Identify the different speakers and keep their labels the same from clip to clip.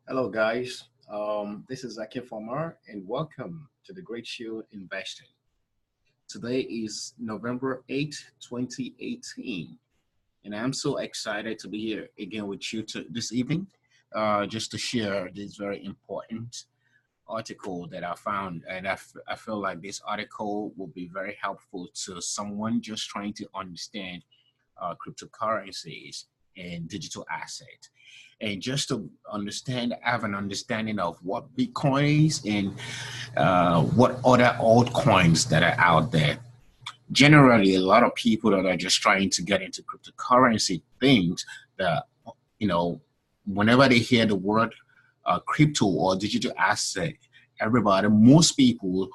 Speaker 1: Hello, guys. This is Aki Farmer, and welcome to the Great Show Investing. Today is November 8th, 2018, and I'm so excited to be here again with you this evening just to share this very important article that I found. And I feel like this article will be very helpful to someone just trying to understand cryptocurrencies and digital assets. And just to have an understanding of what Bitcoin is and what other altcoins that are out there. Generally, a lot of people that are just trying to get into cryptocurrency things that, you know, whenever they hear the word crypto or digital asset, most people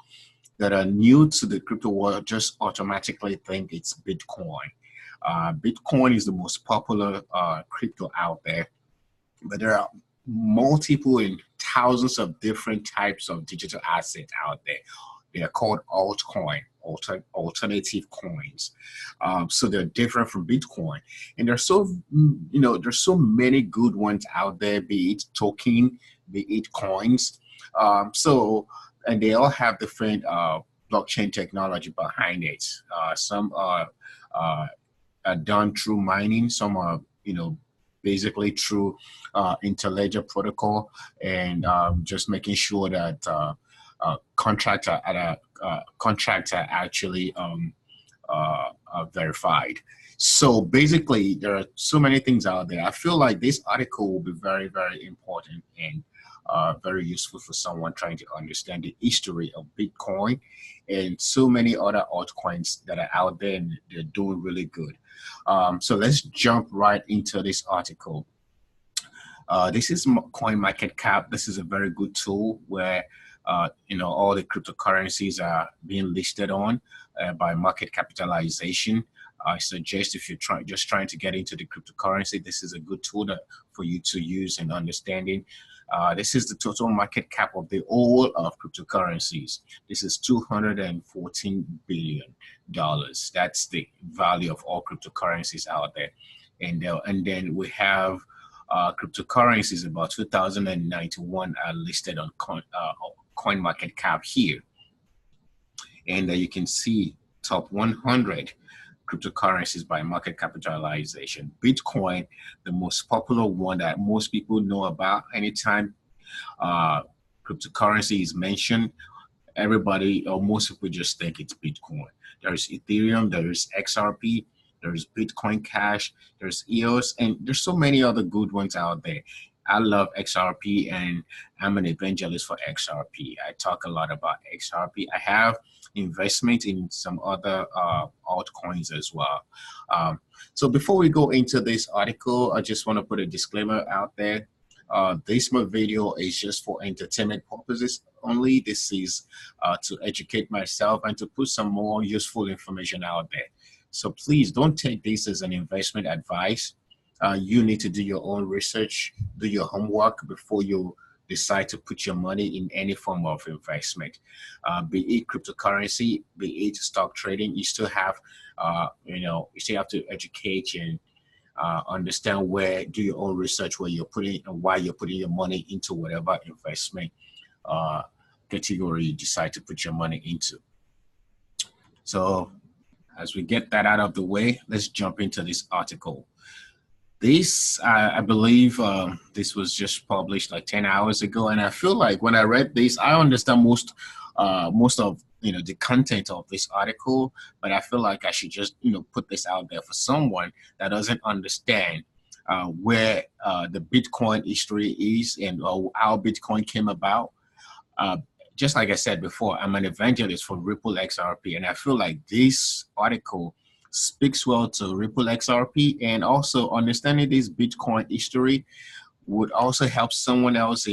Speaker 1: that are new to the crypto world just automatically think it's Bitcoin. Bitcoin is the most popular crypto out there, but there are multiple and thousands of different types of digital assets out there. They are called altcoin, alternative coins. So they're different from Bitcoin, and there's so many good ones out there, be it token, be it coins. And they all have different blockchain technology behind it. Some are done through mining. Some are, basically through interledger protocol and just making sure that contracts are actually verified. So basically, there are so many things out there. I feel like this article will be very, very important and very useful for someone trying to understand the history of Bitcoin and so many other altcoins that are out there, and they're doing really good. So let's jump right into this article. This is CoinMarketCap. This is a very good tool where all the cryptocurrencies are being listed on by market capitalization. I suggest if you're trying to get into the cryptocurrency, this is a good tool for you to use in understanding. This is the total market cap of the whole of cryptocurrencies. This is $214 billion. That's the value of all cryptocurrencies out there. And then we have cryptocurrencies about 2091 are listed on CoinMarketCap here. And you can see top 100 cryptocurrencies by market capitalization. Bitcoin, the most popular one that most people know about. Anytime cryptocurrency is mentioned, everybody or most people just think it's Bitcoin. There's Ethereum, there's XRP, there's Bitcoin Cash, there's EOS, and there's so many other good ones out there. I love XRP and I'm an evangelist for XRP. I talk a lot about XRP. I have investment in some other altcoins as well. So before we go into this article, I just want to put a disclaimer out there. This video is just for entertainment purposes only. This is to educate myself and to put some more useful information out there. So please don't take this as an investment advice. You need to do your own research, do your homework before you decide to put your money in any form of investment. Be it cryptocurrency, be it stock trading, you still have, you still have to educate and understand do your own research where you're putting and why you're putting your money into whatever investment category you decide to put your money into. So as we get that out of the way, let's jump into this article. This, I believe, this was just published like 10 hours ago, and I feel like when I read this, I understand most of the content of this article, but I feel like I should just put this out there for someone that doesn't understand where the Bitcoin history is and how Bitcoin came about. Just like I said before, I'm an evangelist for Ripple XRP, and I feel like this article speaks well to Ripple XRP, and also understanding this Bitcoin history would also help someone else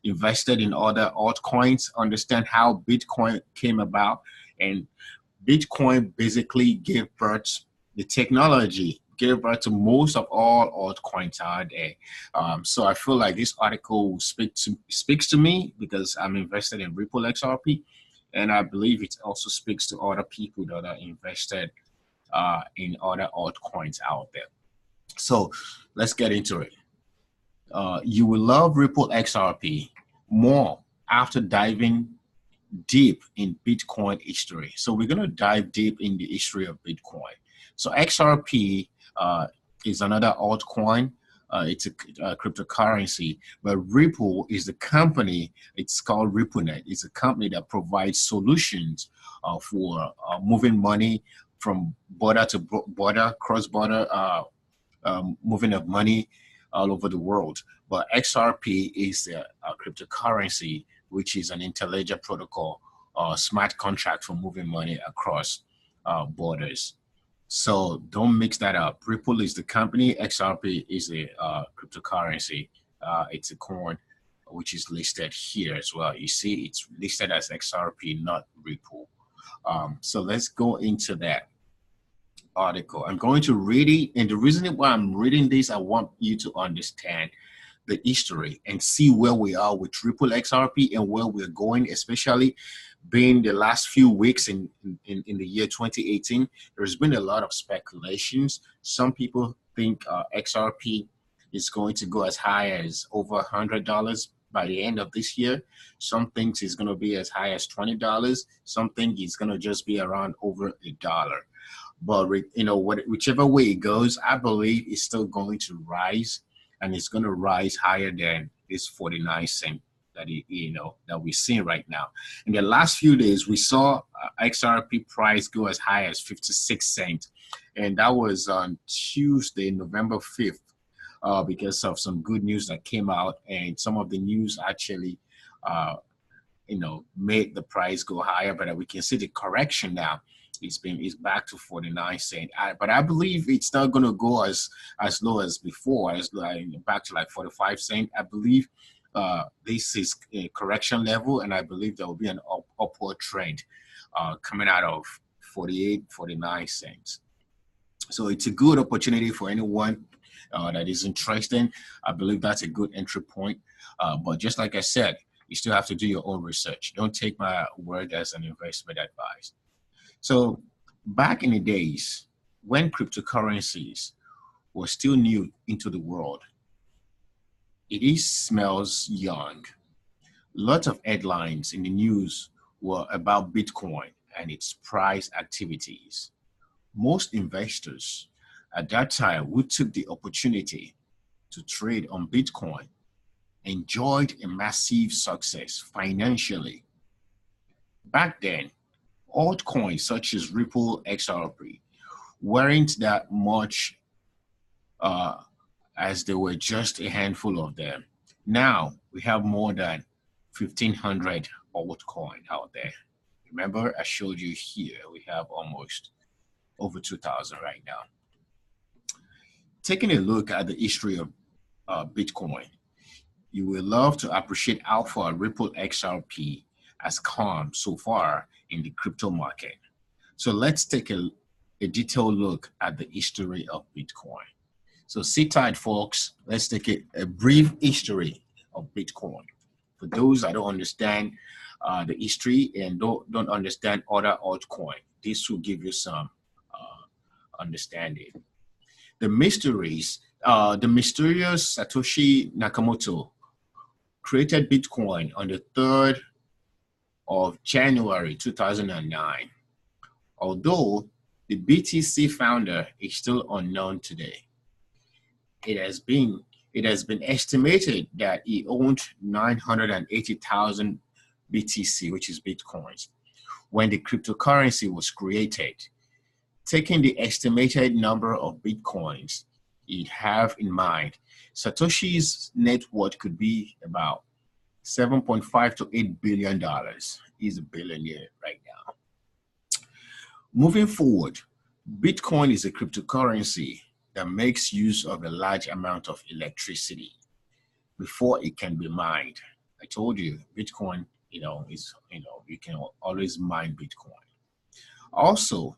Speaker 1: invested in other altcoins understand how Bitcoin came about. And Bitcoin basically gave birth, the technology gave birth to most of all altcoins out there. So I feel like this article speaks to me because I'm invested in Ripple XRP, and I believe it also speaks to other people that are invested in other altcoins out there. So let's get into it. You will love Ripple XRP more after diving deep in Bitcoin history. So we're going to dive deep in the history of Bitcoin. So XRP is another altcoin. It's a cryptocurrency, but Ripple is the company. It's called RippleNet. It's a company that provides solutions for moving money from border to border, cross-border moving of money all over the world. But XRP is a cryptocurrency, which is an interledger protocol, smart contract for moving money across borders. So don't mix that up. Ripple is the company. XRP is a cryptocurrency. It's a coin which is listed here as well. You see, it's listed as XRP, not Ripple. So let's go into that article. I'm going to read it, and the reason why I'm reading this, I want you to understand the history and see where we are with Ripple XRP and where we're going, especially being the last few weeks in the year 2018. There's been a lot of speculations. Some people think XRP is going to go as high as over $100 by the end of this year. Some think it's going to be as high as $20. Some think it's going to just be around over $1. But whichever way it goes, I believe it's still going to rise, and it's going to rise higher than this 49 cent that that we're seeing right now. In the last few days, we saw XRP price go as high as 56 cents, and that was on Tuesday, November 5th, because of some good news that came out, and some of the news actually made the price go higher. But we can see the correction now. It's back to 49 cents. But I believe it's not going to go as low as before, as back to like 45 cents. I believe this is a correction level, and I believe there will be an upward trend coming out of 48, 49 cents. So it's a good opportunity for anyone that is interested. I believe that's a good entry point. But just like I said, you still have to do your own research. Don't take my word as an investment advice. So back in the days when cryptocurrencies were still new into the world, it smells young. Lots of headlines in the news were about Bitcoin and its price activities. Most investors at that time who took the opportunity to trade on Bitcoin enjoyed a massive success financially. Back then, altcoins such as Ripple XRP weren't that much as there were just a handful of them. Now we have more than 1,500 altcoins out there. Remember, I showed you here, we have almost over 2,000 right now. Taking a look at the history of Bitcoin, you will love to appreciate how far Ripple XRP has come so far in the crypto market. So let's take a detailed look at the history of Bitcoin. So sit tight, folks. Let's take a brief history of Bitcoin. For those that don't understand the history and don't understand other altcoins, this will give you some understanding. The mysterious Satoshi Nakamoto created Bitcoin on the 3rd of January 2009. Although the BTC founder is still unknown today, it has been estimated that he owned 980,000 BTC, which is Bitcoins, when the cryptocurrency was created. Taking the estimated number of Bitcoins he'd have in mind, Satoshi's net worth could be about $7.5 to $8 billion. He's a billionaire right now. Moving forward, Bitcoin is a cryptocurrency that makes use of a large amount of electricity before it can be mined. I told you, Bitcoin, you can always mine Bitcoin. Also,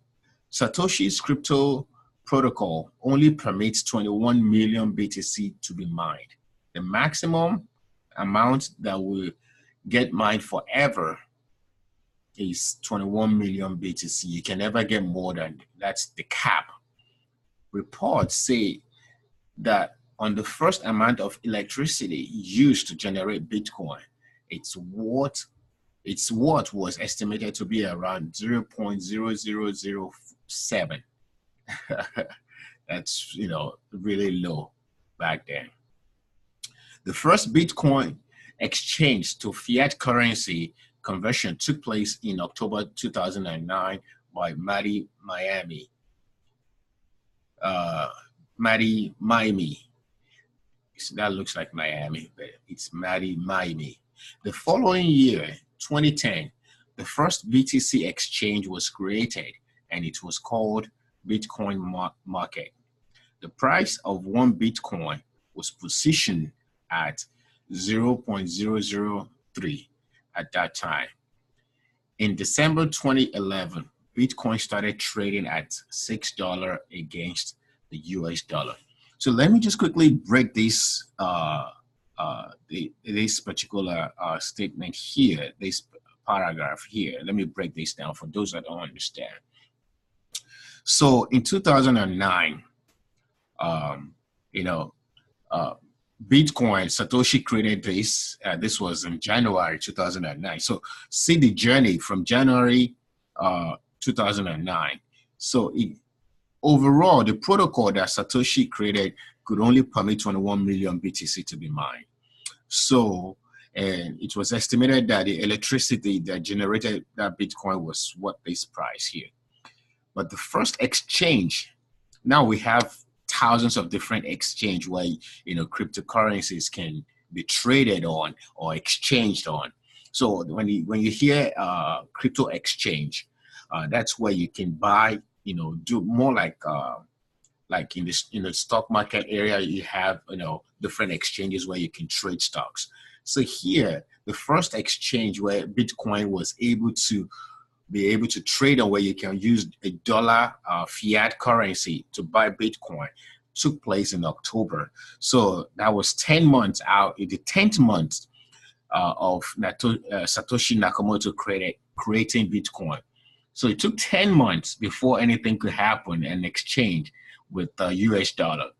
Speaker 1: Satoshi's crypto protocol only permits 21 million BTC to be mined. The maximum amount that will get mined forever is 21 million BTC. You can never get more than that's the cap. Reports say that on the first amount of electricity used to generate Bitcoin. Its worth was estimated to be around 0.0007. That's, really low back then. The first Bitcoin exchange to fiat currency conversion took place in October 2009 by Maddie Miami. So that looks like Miami, but it's Maddie Miami. The following year, 2010, the first BTC exchange was created, and it was called Bitcoin Market. The price of one Bitcoin was positioned at 0.003 at that time. In December 2011, Bitcoin started trading at $6 against the US dollar. So let me just quickly break this this particular statement here, this paragraph here. Let me break this down for those that don't understand. So in 2009, Bitcoin, Satoshi created this. This was in January 2009. So see the journey from January 2009. So overall, the protocol that Satoshi created could only permit 21 million BTC to be mined. So, and it was estimated that the electricity that generated that Bitcoin was what this price here. But the first exchange, now we have thousands of different exchange where cryptocurrencies can be traded on or exchanged on. So when you hear crypto exchange, that's where you can buy, do more like in the stock market area, you have different exchanges where you can trade stocks. So here, the first exchange where Bitcoin was able to trade on, where you can use a dollar fiat currency to buy Bitcoin, took place in October. So that was 10 months out, in the 10th month of Satoshi Nakamoto creating Bitcoin. So it took 10 months before anything could happen and exchange with the US dollar.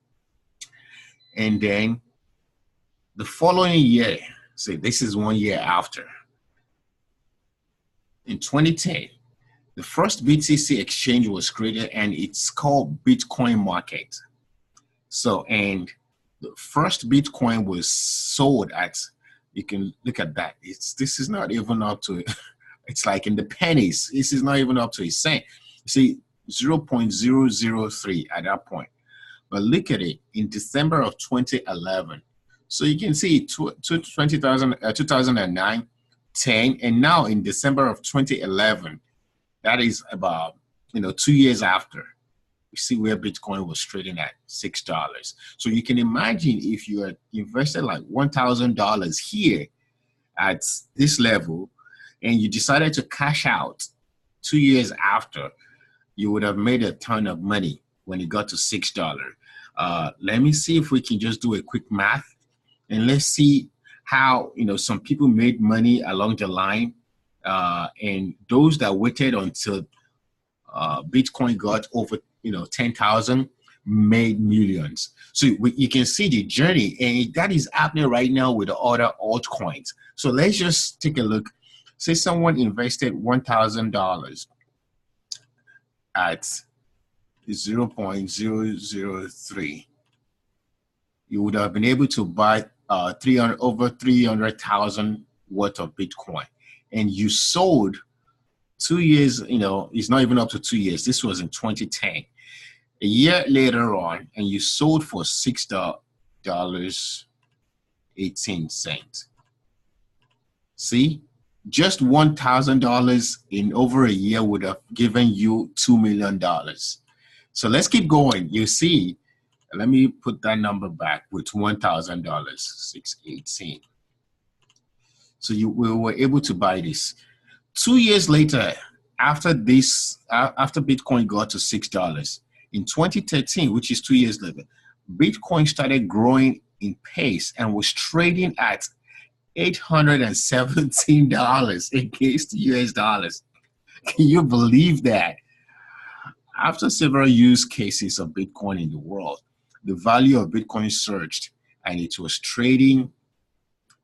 Speaker 1: And then the following year, so this is 1 year after, in 2010, the first BTC exchange was created, and it's called Bitcoin Market. So, and the first Bitcoin was sold at, you can look at that. This is not even up to, it's like in the pennies. This is not even up to a cent. You see, 0.003 at that point. But look at it in December of 2011. So you can see 2009, 10, and now in December of 2011, that is about 2 years after. You see where Bitcoin was trading at $6. So you can imagine if you had invested like $1,000 here at this level, and you decided to cash out 2 years after, you would have made a ton of money when it got to $6. Let me see if we can just do a quick math, and let's see how some people made money along the line, and those that waited until Bitcoin got over 10,000 made millions. So you can see the journey, and that is happening right now with the other altcoins. So let's just take a look. Say someone invested $1,000 at 0.003. You would have been able to buy over 300,000 worth of Bitcoin, and you sold 2 years. It's not even up to 2 years. This was in 2010. A year later on, and you sold for $6.18. See, just $1,000 in over a year would have given you $2 million. So let's keep going. You see, let me put that number back with $1,000, 618. So we were able to buy this. 2 years later, after Bitcoin got to $6, in 2013, which is 2 years later, Bitcoin started growing in pace and was trading at $817 against US dollars. Can you believe that? After several use cases of Bitcoin in the world, the value of Bitcoin surged, and it was trading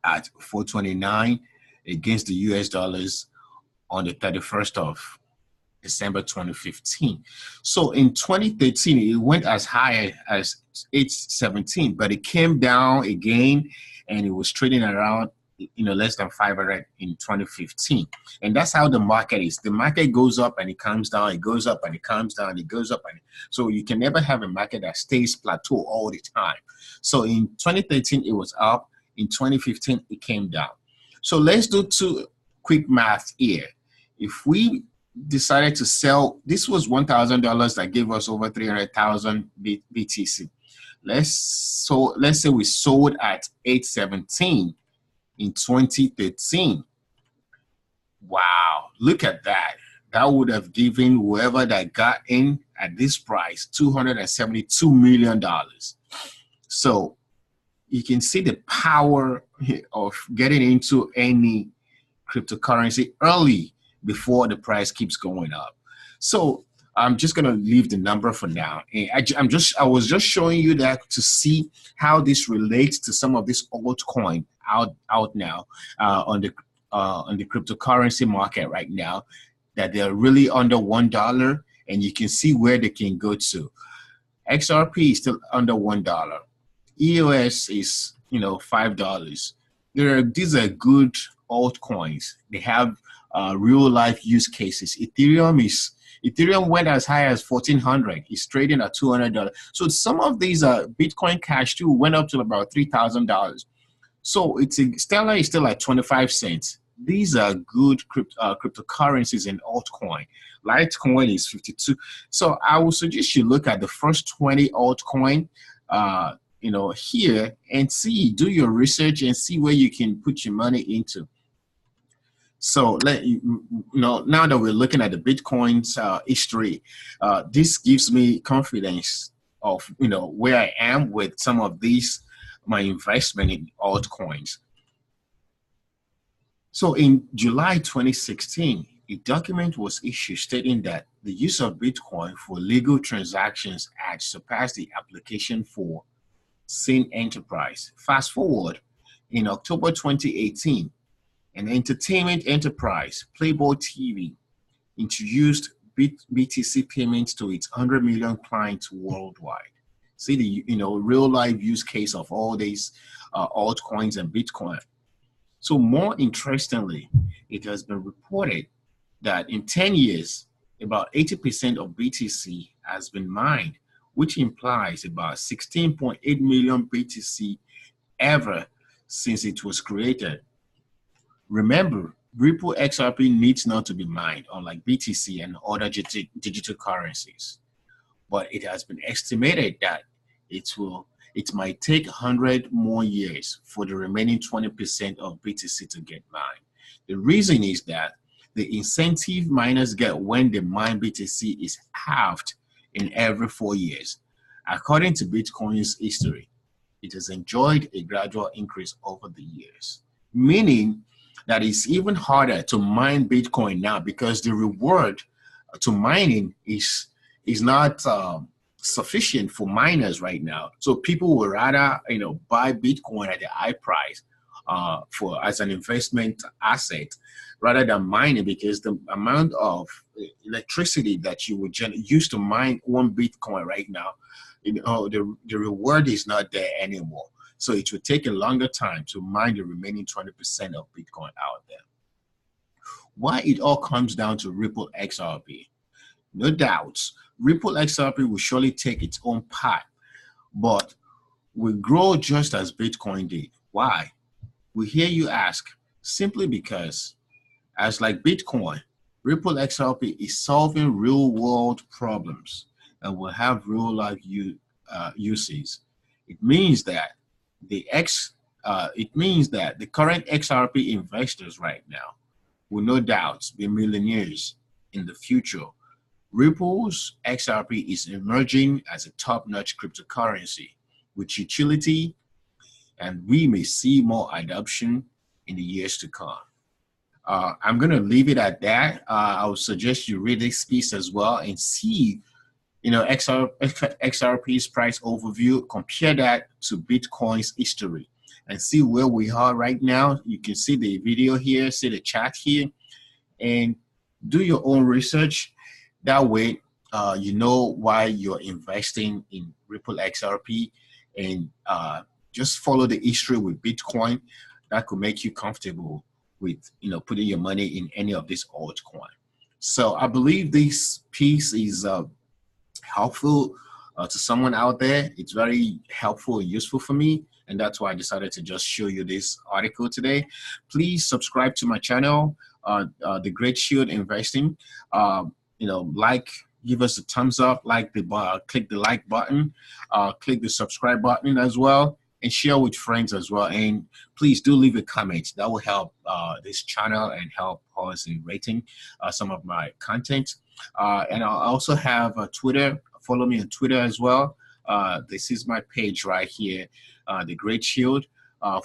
Speaker 1: at 429 against the US dollars on the 31st of December 2015. So in 2013, it went as high as 817, but it came down again, and it was trading around less than 500 in 2015. And that's how the market is. The market goes up and it comes down, it goes up and it comes down, it goes up. And so you can never have a market that stays plateau all the time. So in 2013, it was up. In 2015, it came down. So let's do two quick math here. If we decided to sell, this was $1,000 that gave us over 300,000 BTC. Let's say we sold at 817 in 2013. Wow, look at that. That would have given whoever that got in at this price $272 million. So you can see the power of getting into any cryptocurrency early before the price keeps going up. So I'm just going to leave the number for now. I was just showing you that to see how this relates to some of this altcoin out now on the cryptocurrency market right now, that they're really under $1, and you can see where they can go to. XRP is still under $1. EOS is $5. These are good altcoins. They have real life use cases. Ethereum went as high as 1,400. It's trading at $200. So some of these Bitcoin Cash too went up to about $3,000. So Stellar is still at 25 cents. These are good cryptocurrencies in altcoin. Litecoin is 52. So I would suggest you look at the first 20 altcoin here and do your research and see where you can put your money into. So now that we're looking at the Bitcoin's history, this gives me confidence of where I am with some of my investment in altcoins. So in July 2016, a document was issued stating that the use of Bitcoin for legal transactions had surpassed the application for sin enterprise. Fast forward, in October 2018, an entertainment enterprise, Playboy TV, introduced BTC payments to its 100 million clients worldwide. See the real life use case of all these altcoins and Bitcoin. So more interestingly, it has been reported that in 10 years, about 80% of BTC has been mined, which implies about 16.8 million BTC ever since it was created. Remember, Ripple XRP needs not to be mined, unlike BTC and other digital currencies. But it has been estimated that it might take 100 more years for the remaining 20% of BTC to get mined. The reason is that the incentive miners get when they mine BTC is halved in every 4 years. According to Bitcoin's history, it has enjoyed a gradual increase over the years, meaning that it's even harder to mine Bitcoin now because the reward to mining is not sufficient for miners right now. So people will rather buy Bitcoin at the high price as an investment asset rather than mining, because the amount of electricity that you would use to mine one Bitcoin right now, the reward is not there anymore. So it will take a longer time to mine the remaining 20% of Bitcoin out there. Why it all comes down to Ripple XRP? No doubts, Ripple XRP will surely take its own path, but will grow just as Bitcoin did. Why? We hear you ask. Simply because, as like Bitcoin, Ripple XRP is solving real-world problems and will have real-life uses. It means that the current XRP investors right now will no doubt be millionaires in the future. Ripple's XRP is emerging as a top-notch cryptocurrency with utility, and we may see more adoption in the years to come. I'm going to leave it at that. I would suggest you read this piece as well and see, XRP's price overview, compare that to Bitcoin's history and see where we are right now. You can see the video here, see the chat here, and do your own research. That way, you know why you're investing in Ripple XRP, and just follow the history with Bitcoin. That could make you comfortable with putting your money in any of these altcoins. So I believe this piece is helpful to someone out there. It's very helpful and useful for me, and that's why I decided to just show you this article today. Please subscribe to my channel, The Great Shield Investing. Like, give us a thumbs up, click the like button, click the subscribe button as well, and share with friends as well. And please do leave a comment. That will help this channel and help us in rating some of my content. And I also have Twitter. Follow me on Twitter as well. This is my page right here, The Great Shield.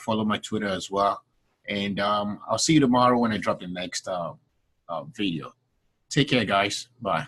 Speaker 1: Follow my Twitter as well. And I'll see you tomorrow when I drop the next video. Take care, guys. Bye.